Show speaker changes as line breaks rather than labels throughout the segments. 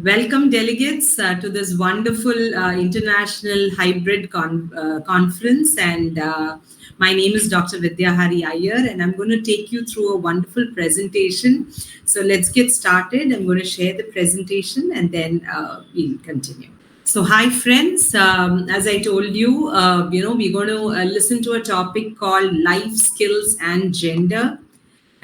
Welcome, delegates, to this wonderful international hybrid conference. And my name is Dr. Vidyaa Hari Iyer, and I'm going to take you through a wonderful presentation. So let's get started. I'm going to share the presentation and then we'll continue. So, hi, friends. As I told you, we're going to listen to a topic called life skills and gender.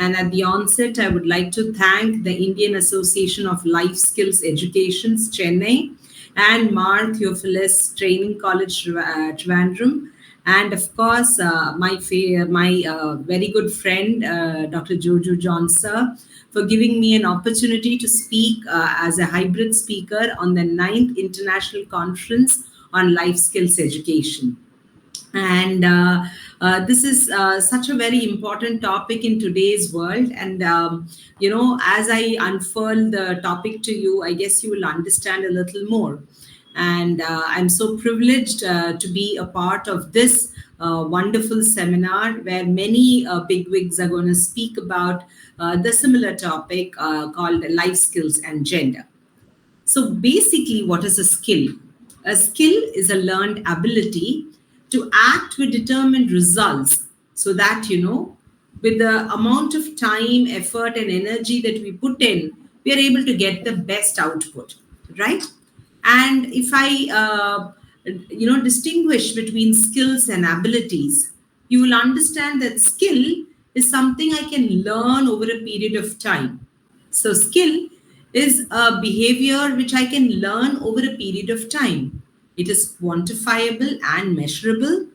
And at the onset, I would like to thank the Indian Association of Life Skills Educations, Chennai, and Mar Theophilus Training College, Trivandrum, and of course, my very good friend, Dr. Jojo Johnson, for giving me an opportunity to speak as a hybrid speaker on the 9th International Conference on Life Skills Education. And this is such a very important topic in today's world. And, as I unfurl the topic to you, I guess you will understand a little more. And I'm so privileged to be a part of this wonderful seminar where many bigwigs are going to speak about the similar topic called life skills and gender. So basically, what is a skill? A skill is a learned ability to act with determined results so that, with the amount of time, effort, and energy that we put in, we are able to get the best output, right? And if I, distinguish between skills and abilities, you will understand that skill is something I can learn over a period of time. So, skill is a behavior which I can learn over a period of time. It is quantifiable and measurable,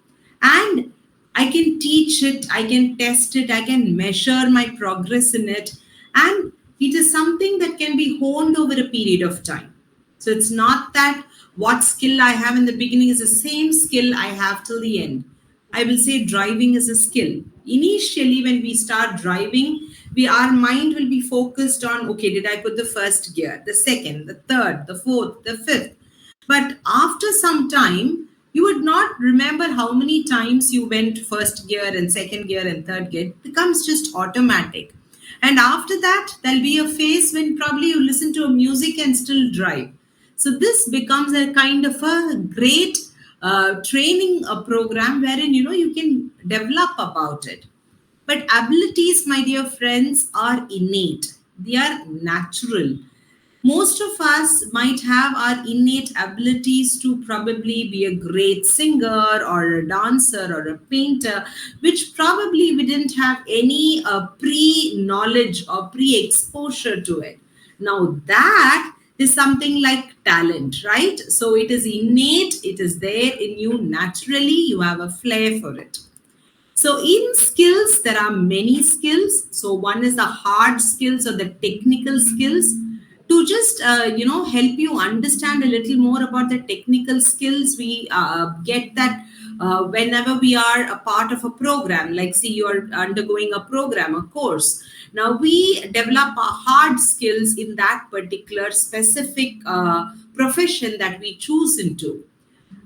and I can teach it, I can test it, I can measure my progress in it, and it is something that can be honed over a period of time. So, it's not that what skill I have in the beginning is the same skill I have till the end. I will say driving is a skill. Initially, when we start driving, our mind will be focused on, okay, did I put the first gear, the second, the third, the fourth, the fifth? But after some time, you would not remember how many times you went first gear and second gear and third gear. It becomes just automatic. And after that, there'll be a phase when probably you listen to a music and still drive. So this becomes a kind of a great training program wherein you can develop about it. But abilities, my dear friends, are innate. They are natural. Most of us might have our innate abilities to probably be a great singer or a dancer or a painter, which probably we didn't have any pre-knowledge or pre-exposure to it. Now that is something like talent, right? So it is innate, it is there in you naturally, you have a flair for it. So in skills, there are many skills. So one is the hard skills or the technical skills. To just help you understand a little more about the technical skills, we get that whenever we are a part of a program, like see you're undergoing a program, a course. Now we develop our hard skills in that particular specific profession that we choose into.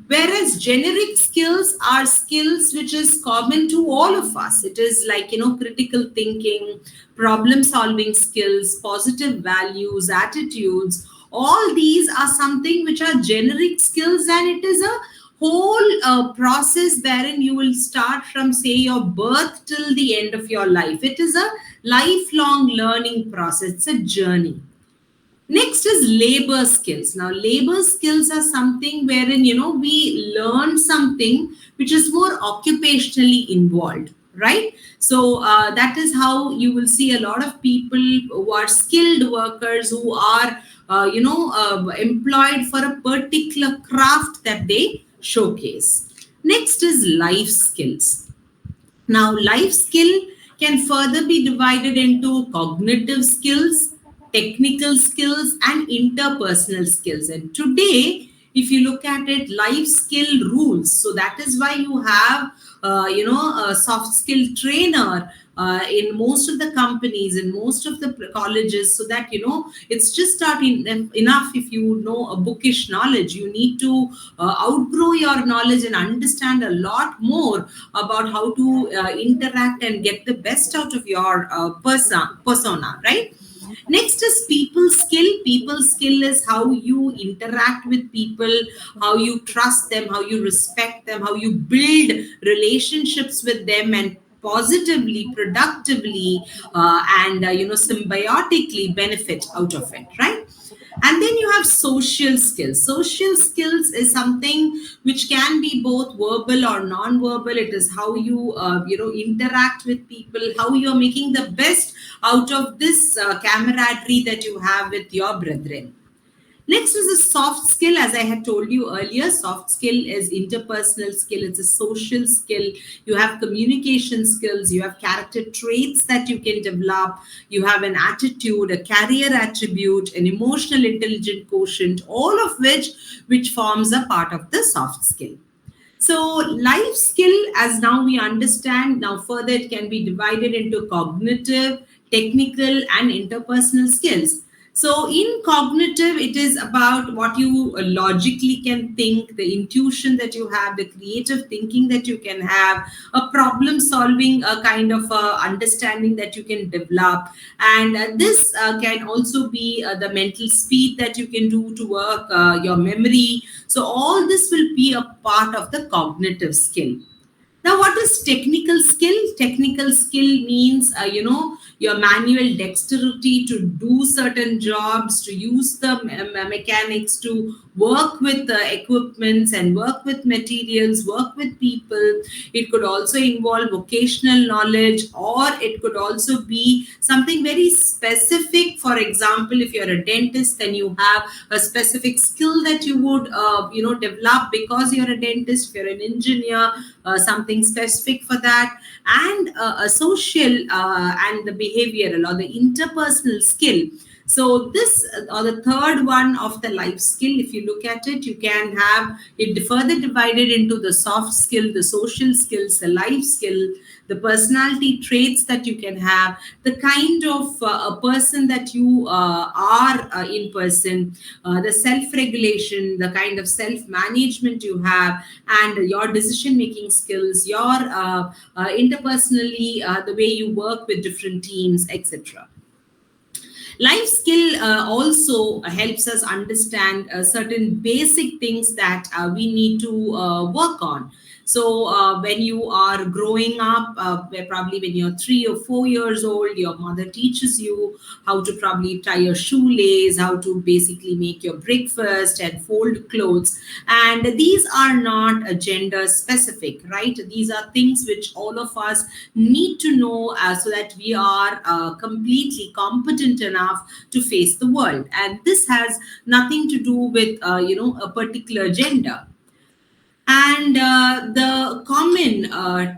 Whereas generic skills are skills which is common to all of us. It is like, critical thinking, problem solving skills, positive values, attitudes. All these are something which are generic skills, and it is a whole process wherein you will start from, say, your birth till the end of your life. It is a lifelong learning process. It's a journey. Next is labor skills. Now, labor skills are something wherein, we learn something which is more occupationally involved, right? So that is how you will see a lot of people who are skilled workers who are, employed for a particular craft that they showcase. Next is life skills. Now, life skill can further be divided into cognitive skills, technical skills, and interpersonal skills. And today, if you look at it, life skill rules. So that is why you have, a soft skill trainer in most of the companies, in most of the colleges, so that, it's just not enough if you know a bookish knowledge. You need to outgrow your knowledge and understand a lot more about how to interact and get the best out of your persona, right? Next is people skill. People skill is how you interact with people, how you trust them, how you respect them, how you build relationships with them and positively, productively, and symbiotically benefit out of it, right? And then you have social skills. Social skills is something which can be both verbal or non-verbal. It is how you interact with people, how you are making the best out of this camaraderie that you have with your brethren. Next is a soft skill. As I had told you earlier, soft skill is interpersonal skill. It's a social skill. You have communication skills. You have character traits that you can develop. You have an attitude, a career attribute, an emotional intelligent quotient, all of which forms a part of the soft skill. So life skill, as now we understand, now further it can be divided into cognitive, technical, and interpersonal skills. So in cognitive, it is about what you logically can think, the intuition that you have, the creative thinking that you can have, a problem solving kind of understanding that you can develop. And this can also be the mental speed that you can do to work, your memory. So all this will be a part of the cognitive skill. Now, what is technical skill? Technical skill means, your manual dexterity to do certain jobs, to use the mechanics, to work with the equipments and work with materials, work with people. It could also involve vocational knowledge, or it could also be something very specific. For example, if you're a dentist, then you have a specific skill that you would, develop because you're a dentist. If you're an engineer, something specific for that. And a social and the behavioral or the interpersonal skill. So this, or the third one of the life skill, if you look at it, you can have it further divided into the soft skill, the social skills, the life skill, the personality traits that you can have, the kind of a person that you are in person, the self-regulation, the kind of self-management you have, and your decision-making skills, your interpersonally, the way you work with different teams, etc. Life skill also helps us understand certain basic things that we need to work on. So when you are growing up, probably when you're 3 or 4 years old, your mother teaches you how to probably tie your shoelace, how to basically make your breakfast and fold clothes. And these are not gender specific, right? These are things which all of us need to know so that we are completely competent enough to face the world. And this has nothing to do with, a particular gender. And the common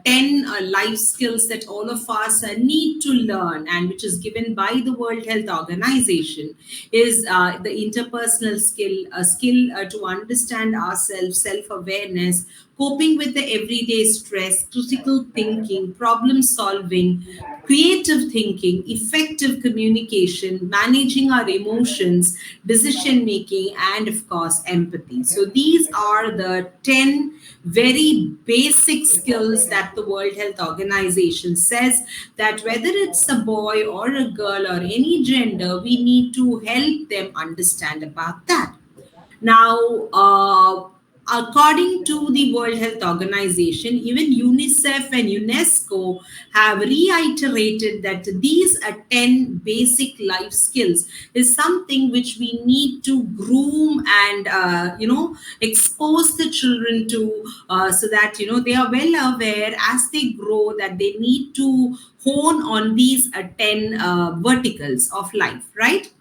10 life skills that all of us need to learn, and which is given by the World Health Organization, is the interpersonal skill, a skill to understand ourselves, self-awareness, coping with the everyday stress, critical thinking, problem solving, creative thinking, effective communication, managing our emotions, decision making, and of course, empathy. So these are the 10 very basic skills that the World Health Organization says that whether it's a boy or a girl or any gender, we need to help them understand about that. Now, according to the World Health Organization, even UNICEF and UNESCO have reiterated that these 10 basic life skills is something which we need to groom and, expose the children to, so that, they are well aware as they grow that they need to hone on these 10 verticals of life, right?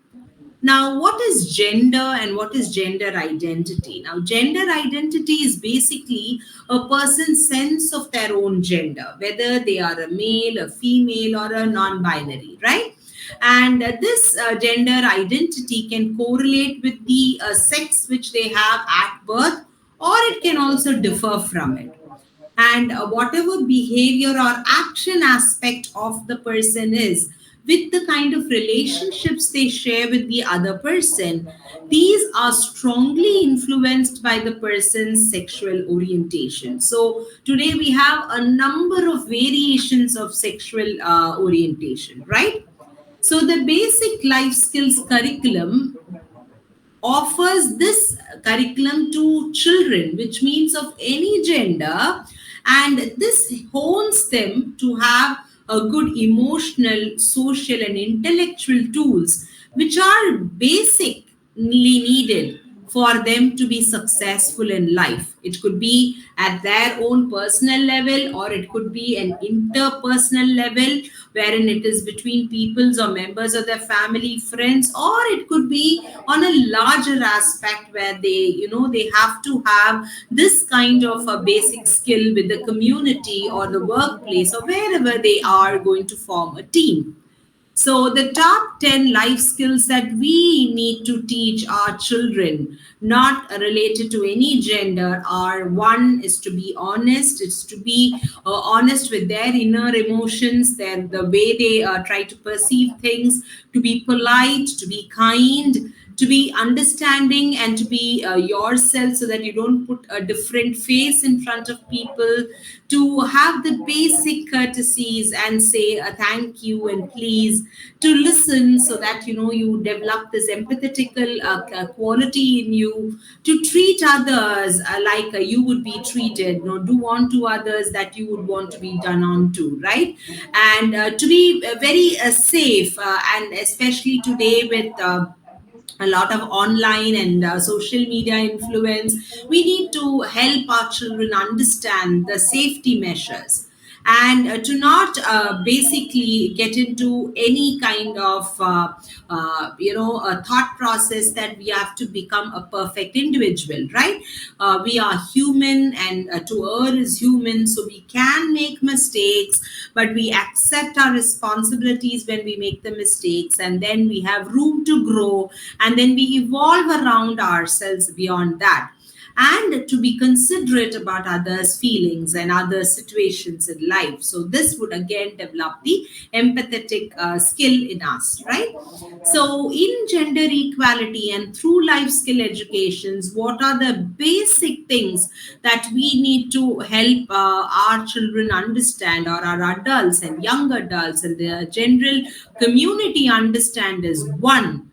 Now, what is gender and what is gender identity? Now, gender identity is basically a person's sense of their own gender, whether they are a male, a female, or a non binary, right? And this gender identity can correlate with the sex which they have at birth, or it can also differ from it. And whatever behavior or action aspect of the person is, with the kind of relationships they share with the other person, these are strongly influenced by the person's sexual orientation. So today we have a number of variations of sexual orientation, right? So the basic life skills curriculum offers this curriculum to children, which means of any gender, and this hones them to have a good emotional, social, and intellectual tools, which are basically needed for them to be successful in life. It could be at their own personal level, or it could be an interpersonal level, wherein it is between peoples or members of their family, friends, or it could be on a larger aspect where they have to have this kind of a basic skill with the community or the workplace or wherever they are going to form a team. So, the top 10 life skills that we need to teach our children, not related to any gender, are: one is to be honest, it's to be honest with their inner emotions, the way they try to perceive things, to be polite, to be kind, to be understanding, and to be yourself so that you don't put a different face in front of people, to have the basic courtesies and say thank you and please, to listen so that you develop this empathetical quality in you, to treat others like you would be treated, do unto others that you would want to be done unto, right? And to be very safe, and especially today with a lot of online and social media influence, we need to help our children understand the safety measures, and to not basically get into any kind of a thought process that we have to become a perfect individual, right? We are human, and to err is human, so we can make mistakes, but we accept our responsibilities when we make the mistakes, and then we have room to grow, and then we evolve around ourselves beyond that, and to be considerate about others' feelings and other situations in life. So, this would again develop the empathetic skill in us, right? So, in gender equality and through life skill educations, what are the basic things that we need to help our children understand, or our adults and young adults and the general community understand? Is one,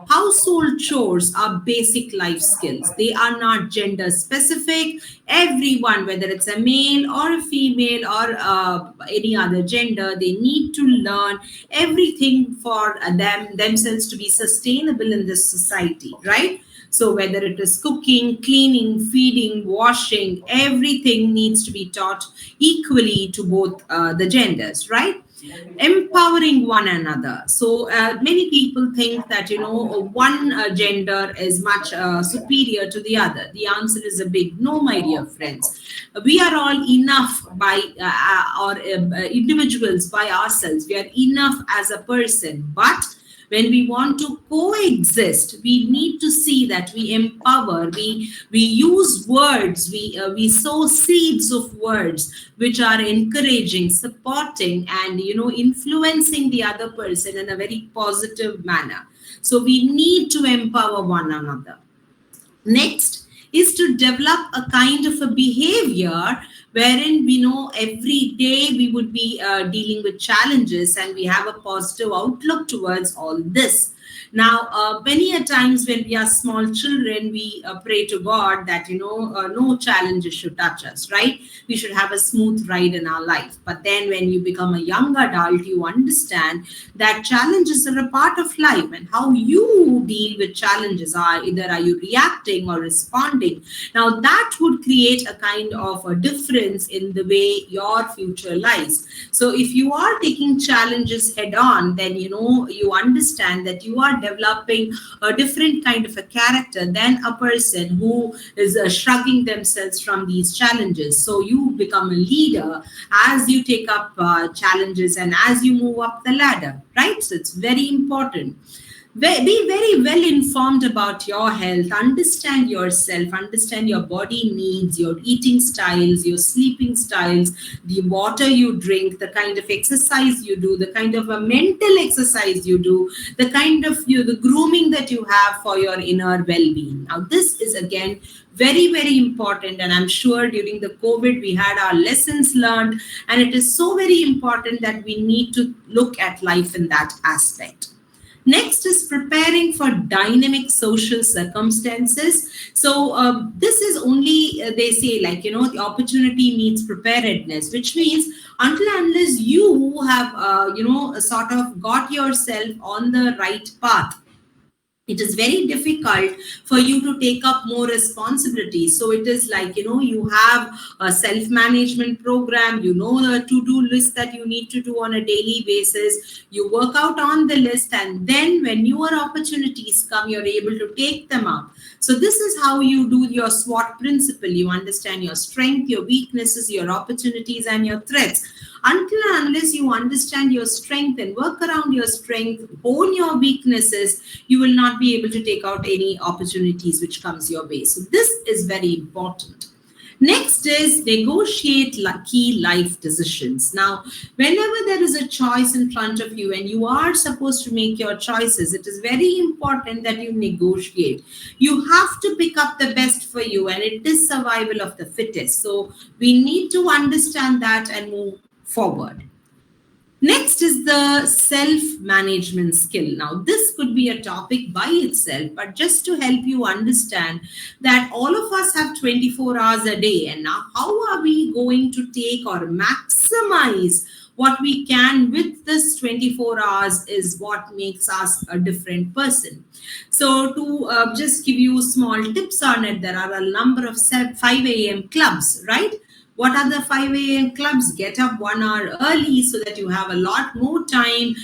household chores are basic life skills. They are not gender specific. Everyone, whether it's a male or a female or any other gender, they need to learn everything for themselves to be sustainable in this society, right? So whether it is cooking, cleaning, feeding, washing, everything needs to be taught equally to both the genders, right? Empowering one another. So many people think that one gender is much superior to the other. The answer is a big no, my dear friends. We are all enough by or individuals by ourselves. We are enough as a person, but when we want to coexist, we need to see that we empower, we use words, we sow seeds of words which are encouraging, supporting, and influencing the other person in a very positive manner. So we need to empower one another. Next is to develop a kind of a behavior wherein we know every day we would be dealing with challenges, and we have a positive outlook towards all this. Now, many a times when we are small children, we pray to God that no challenges should touch us, right? We should have a smooth ride in our life. But then when you become a young adult, you understand that challenges are a part of life, and how you deal with challenges are either are you reacting or responding. Now that would create a kind of a difference in the way your future lies. So if you are taking challenges head on, then you understand that you are developing a different kind of a character than a person who is shrugging themselves from these challenges. So you become a leader as you take up challenges and as you move up the ladder, right? So it's very important. Be very well informed about your health, understand yourself, understand your body needs, your eating styles, your sleeping styles, the water you drink, the kind of exercise you do, the kind of a mental exercise you do, the kind of the grooming that you have for your inner well-being. Now this is again very very important, and I'm sure during the COVID we had our lessons learned, and it is so very important that we need to look at life in that aspect. Next is preparing for dynamic social circumstances. So this is only, they say, like, the opportunity needs preparedness, which means until unless you have, sort of got yourself on the right path, it is very difficult for you to take up more responsibilities. So it is like, you have a self management program, the to do list that you need to do on a daily basis, you work out on the list, and then when newer opportunities come, you're able to take them up. So this is how you do your SWOT principle. You understand your strength, your weaknesses, your opportunities, and your threats. Until and unless you understand your strength and work around your strength, hone your weaknesses, you will not be able to take out any opportunities which comes your way. So this is very important. Next is negotiate key life decisions. Now, whenever there is a choice in front of you and you are supposed to make your choices, it is very important that you negotiate. You have to pick up the best for you, and it is survival of the fittest. So we need to understand that and move forward. Next is the self-management skill. Now, this could be a topic by itself, but just to help you understand that all of us have 24 hours a day, and now how are we going to take or maximize what we can with this 24 hours is what makes us a different person. So to just give you small tips on it, there are a number of 5 a.m. clubs, right? What are the 5 a.m. clubs? Get up 1 hour early so that you have a lot more time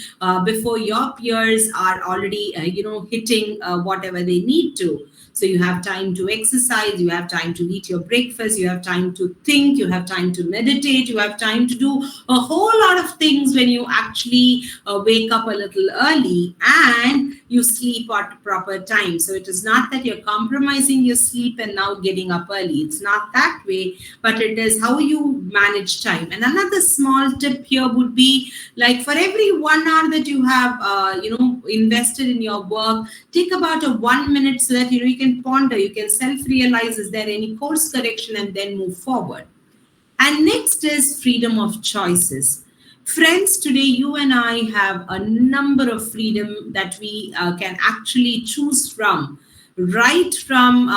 before your peers are already, hitting whatever they need to. So you have time to exercise, you have time to eat your breakfast, you have time to think, you have time to meditate, you have time to do a whole lot of things when you actually wake up a little early and you sleep at proper time. So it is not that you're compromising your sleep and now getting up early. It's not that way, but it is how you manage time. And another small tip here would be, like, for every 1 hour that you have, invested in your work, take about a 1 minute so that, you can ponder, you can self-realize, is there any course correction, and then move forward. And next is freedom of choices. Friends, today you and I have a number of freedom that we can actually choose from. Right from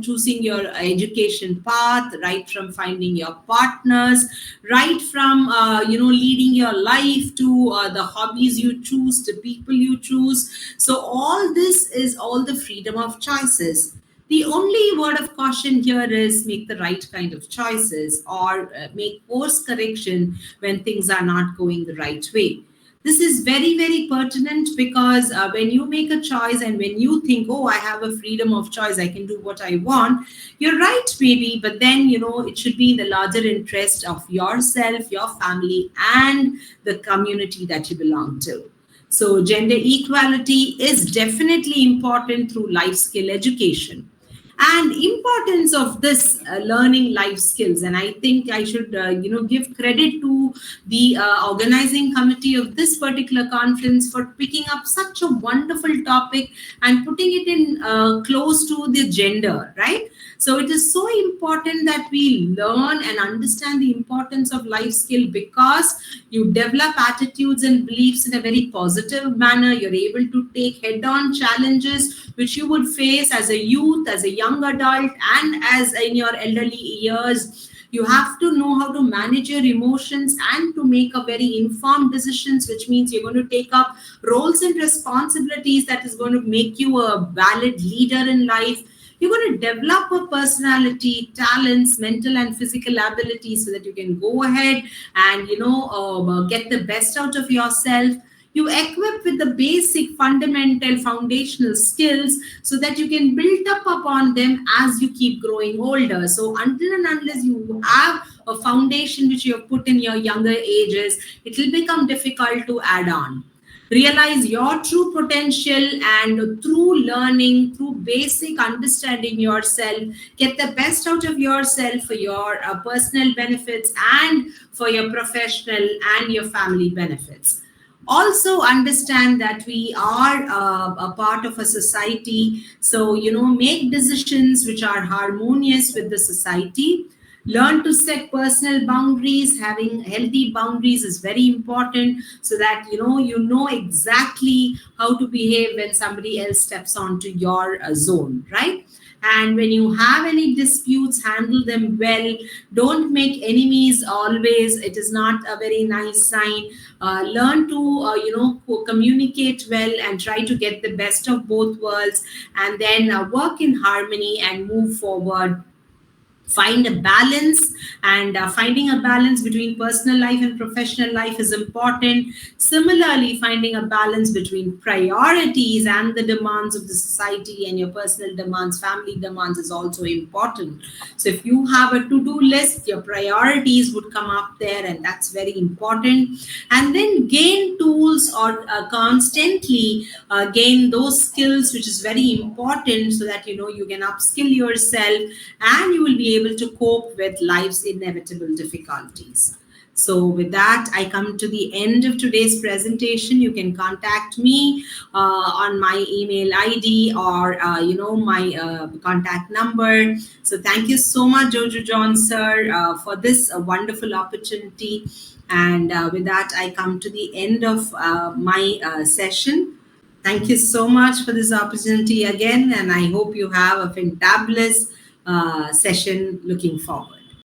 choosing your education path, right from finding your partners, right from leading your life, to the hobbies you choose, the people you choose. So all this is all the freedom of choices. The only word of caution here is make the right kind of choices, or make course correction when things are not going the right way. This is very, very pertinent because when you make a choice and when you think, oh, I have a freedom of choice, I can do what I want, you're right, maybe, but then, it should be the larger interest of yourself, your family, and the community that you belong to. So gender equality is definitely important through life skill education. And importance of this learning life skills, and I think I should give credit to the organizing committee of this particular conference for picking up such a wonderful topic and putting it in close to the gender, right? So it is so important that we learn and understand the importance of life skill, because you develop attitudes and beliefs in a very positive manner. You're able to take head-on challenges which you would face as a youth, as a young adult, and as in your elderly years. You have to know how to manage your emotions and to make a very informed decisions, which means you're going to take up roles and responsibilities that is going to make you a valid leader in life. You're going to develop a personality, talents, mental and physical abilities so that you can go ahead and, get the best out of yourself. You equip with the basic, fundamental, foundational skills so that you can build up upon them as you keep growing older. So until and unless you have a foundation which you have put in your younger ages, it will become difficult to add on. realize your true potential, and through learning, through basic understanding yourself, get the best out of yourself for your personal benefits and for your professional and your family benefits. Also understand that we are a part of a society, so make decisions which are harmonious with the society. Learn to set personal boundaries. Having healthy boundaries is very important, so that you know exactly how to behave when somebody else steps onto your zone, right? And when you have any disputes, handle them well. Don't make enemies always. It is not a very nice sign. Learn to communicate well and try to get the best of both worlds, and then work in harmony and move forward. Find a balance, and finding a balance between personal life and professional life is important. Similarly, finding a balance between priorities and the demands of the society and your personal demands, family demands, is also important. So if you have a to-do list, your priorities would come up there, and that's very important. And then gain tools, or constantly gain those skills, which is very important, so that you can upskill yourself, and you will be able to cope with life's inevitable difficulties. So, with that, I come to the end of today's presentation. You can contact me on my email ID, or my contact number. So, thank you so much, Jojo John sir, for this wonderful opportunity. And with that, I come to the end of my session. Thank you so much for this opportunity again, and I hope you have a fantabulous session looking forward.